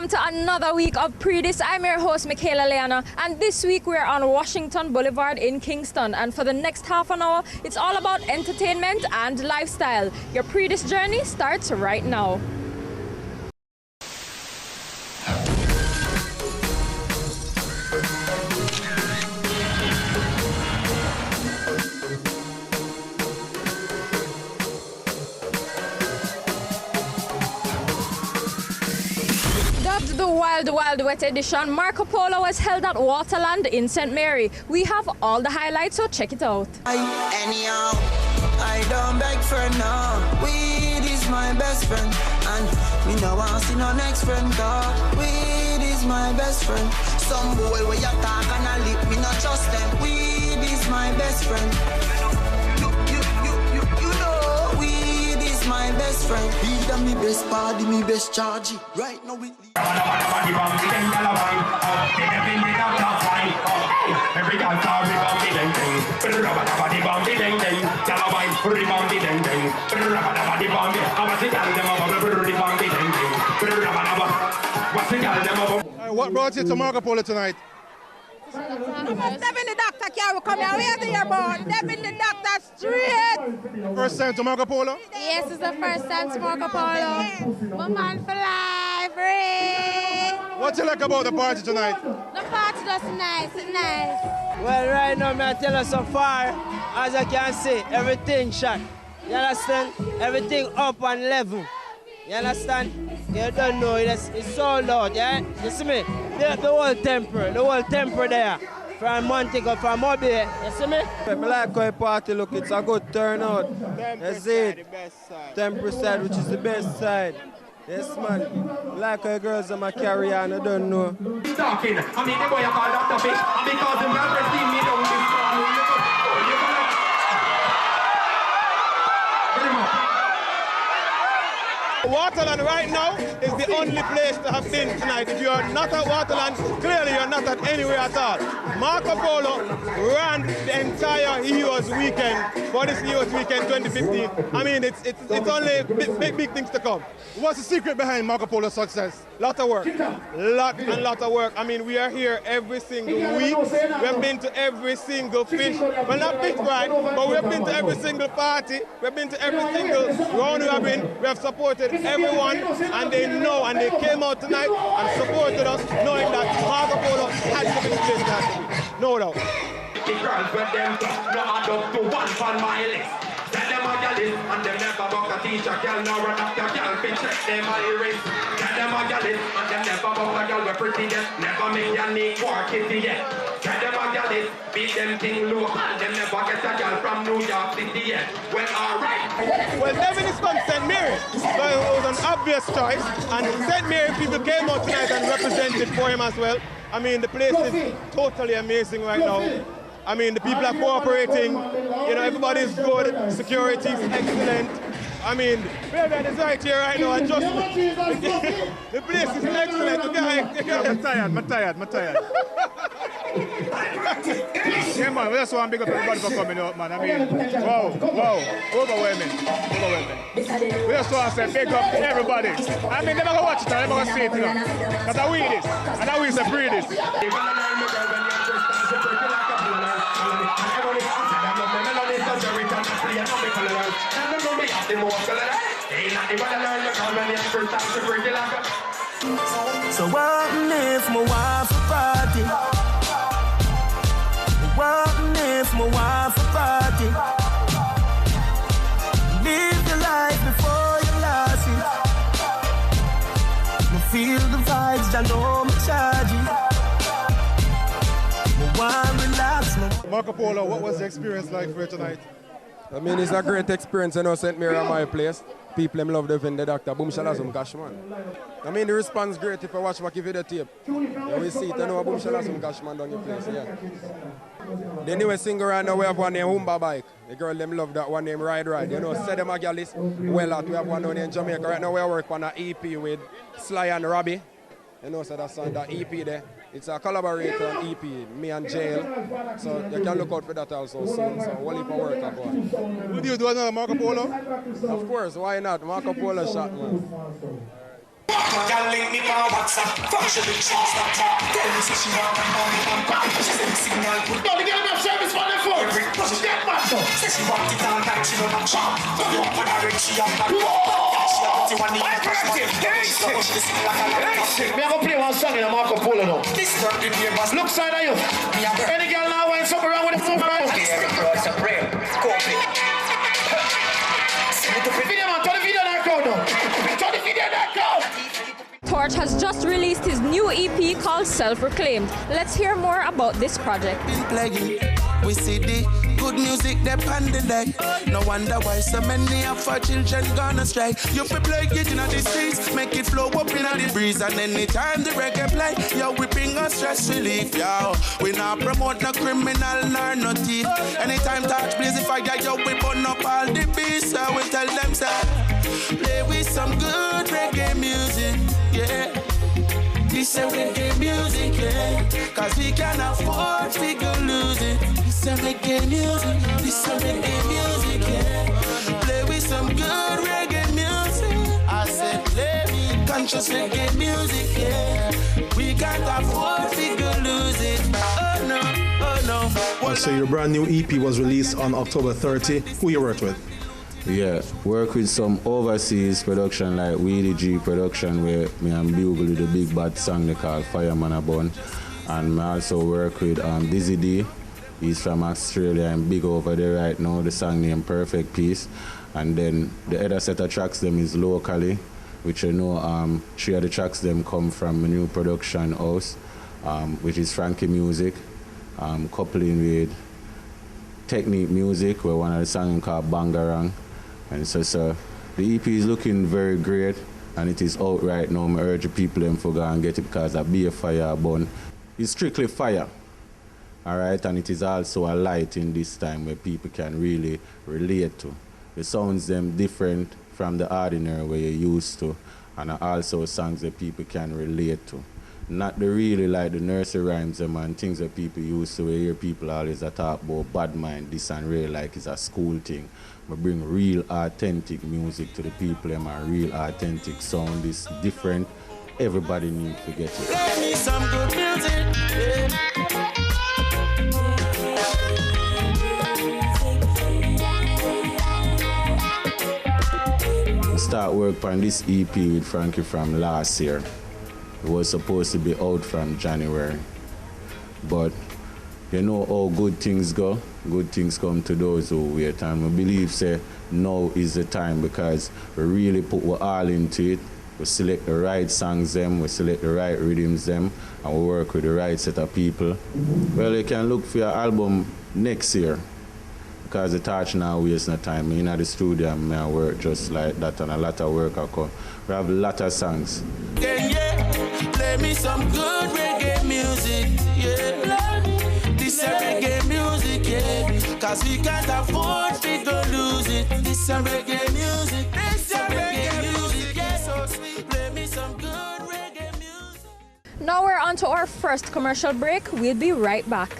welcome to another week of Pree Dis. I'm your host, Michaela Leeanna, and this week we're on Washington Boulevard in Kingston. And for the next half an hour, it's all about entertainment and lifestyle. Your Pree Dis journey starts right now. The Wild Wet edition, Marco Polo was held at Waterland in St. Mary. We have all the highlights, so check it out. Anyhow, I don't beg for no. Weed is my best friend, and me no want see no next friend. Weed is my best friend. Some boy where you talk and I lip, me not trust them. Weed is my best friend. You know, weed is my best friend. Weed and me best party, me best charge. Right now we. Every girl car rebound me ding ding, body bomb me ding ding, Calabine rebound me ding ding, body bomb me. I was the girl them up, rebound me ding ding, what's the girl them up? What brought you to Marco Polo tonight? Devin the doctor can't come here. Where's the airborne? Devin the doctor straight. First time to Marco Polo? Yes, it's the first time to Marco Polo. My man for life, Ray. What you like about the party tonight? The party was nice, it's nice. Well, right now, I tell you so far, as I can see, everything shot. You understand? Everything up and level. You understand? You don't know, it's so loud, yeah? You see me? The whole temper there. From Montego, from Mobile, you see me? I like how the party look, it's a good turnout. That's it. 10%, which is the best side. Yes, man. I like how the girls are carry on, I don't know. Talking, I mean, the boy I call Dr. Fish, and because the girlfriend see me down this morning, Waterland right now is the only place to have been tonight. If you are not at Waterland, clearly you're not at anywhere at all. Marco Polo ran the entire Heroes Weekend for this Heroes Weekend 2015. I mean, it's only big things to come. What's the secret behind Marco Polo's success? Lot of work. Lot of work. I mean, we are here every single week. We have been to every single fish. Well, not fish bride, but we have been to every single party. We have been to every single round we have been. We have supported everyone, and they know, and they came out tonight and supported us, knowing that Marco Polo has to be the place that has to be. No doubt. the girls with them no add up to one on my list. Tell them a gal is, and them never buck a teacher gal, nor run up your gal, fi check them iris. Tell them a gal is, and them never buck a gal, we pretty yet, never make your knee war kitty yet. Tell them a gal is, beat them thing low, and them never get a gal from New York City yet. Well, alright. Well, Devin is from St. Mary, so it was an obvious choice, and St. Mary people came out tonight and represented for him as well. I mean, the place is totally amazing right now. I mean, the people are cooperating, you know, everybody's good, security is excellent. I mean, Vere is right here right now, and just, the place is excellent. I'm tired. Yeah, man, we just want to big up everybody for coming out, man. I mean, wow, overwhelming. We just want to say big up to everybody. I mean, they're not going to watch it, they're not going to see it, you know. Because I win this, and I win the Pree Dis. So what if my wife a party? What if my wife a party? Live your life before you lost it. Me feel the vibes, I know me charging. Me want relax. Marco Polo, what was the experience like for you tonight? I mean, it's a great experience, you know, St. Mary at my place. People them love the event, the doctor. Boom, shala some cash, man. I mean, the response great if I watch back video tape. Yeah, we see it, you know, boom, shala some cash, man, down your place, yeah. The newest single right now, we have one named Humba Bike. The girl them love that one named Ride. You know, say them a girl is well out. We have one down in Jamaica. Right now we are working on an EP with Sly and Robbie. You know, so that's on that EP there. It's a collaborator EP, me and Jail. So you can look out for that also soon. So we'll leave our work up on. Would you do another Marco Polo? Of course, why not? Marco Polo shot, man. Girl link me on WhatsApp. Fuck she big shot stop. Tell me say she want me on me on back. She say me signal good. No, the girl have service for the phone. But she get mad though. Say she want it all night, she don't have chop. But you want her ring, she have back. She have the one in the first one. Me have to play one song in a Marco Polo now. This is the neighbors. Look side of you. Any girl now want something wrong with the phone, right? Torch has just released his new EP called Self-Reclaimed. Let's hear more about this project. We see the good music they on the deck. No wonder why so many of our children gonna strike. You fi play it in the streets, make it flow up in the breeze. And anytime the reggae play, yo, we bring us stress relief, yo. We not promote no criminal nor no thief. Anytime touch blaze the fire, yo, we burn up all the beats. So we tell them, say, play with some good reggae music, yeah. This is reggae music, yeah. Cause we can afford to go lose it. This is reggae music, this is reggae music, yeah. Play with some good reggae music. I said play with conscious reggae music, yeah. We can't afford to go lose it. Oh no, oh no. So your brand new EP was released on October 30. Who you worked with? Yeah, work with some overseas production like Weedy G production where me and Bugle with a big bad song they call Fireman a Bun. And I also work with Dizzy D. He's from Australia and big over there right now, the song named Perfect Peace. And then the other set of tracks them is locally, which you know 3 of the tracks them come from a new production house, which is Frankie Music, coupling with Technique Music, where one of the songs called Bangarang. And so the EP is looking very great and it is out right now. I urge people to go and get it because a be a fire burn. It's strictly fire. Alright, and it is also a light in this time where people can really relate to. The sounds them different from the ordinary where you're used to, and also songs that people can relate to. Not the really like the nursery rhymes them and things that people used to, where hear people always talk about bad mind, this and real like it's a school thing. We bring real authentic music to the people and a real authentic sound. It's different. Everybody needs to get it. Play me some good music, yeah. Start work on this EP with Frankie from last year. It was supposed to be out from January. But you know how good things go. Good things come to those who wait. And we believe say now is the time because we really put all into it. We select the right songs them, we select the right rhythms them, and we work with the right set of people. Well, you can look for your album next year. Because the touch now waste no time. In the studio and I work just like that and a lot of work I come. We have a lot of songs. Yeah, play me some good reggae music, yeah. This is reggae music, yeah. Cause we can't afford to go lose it. This is reggae music, this is reggae music, yeah. So sweet, play me some good reggae music. Now we're on to our first commercial break. We'll be right back.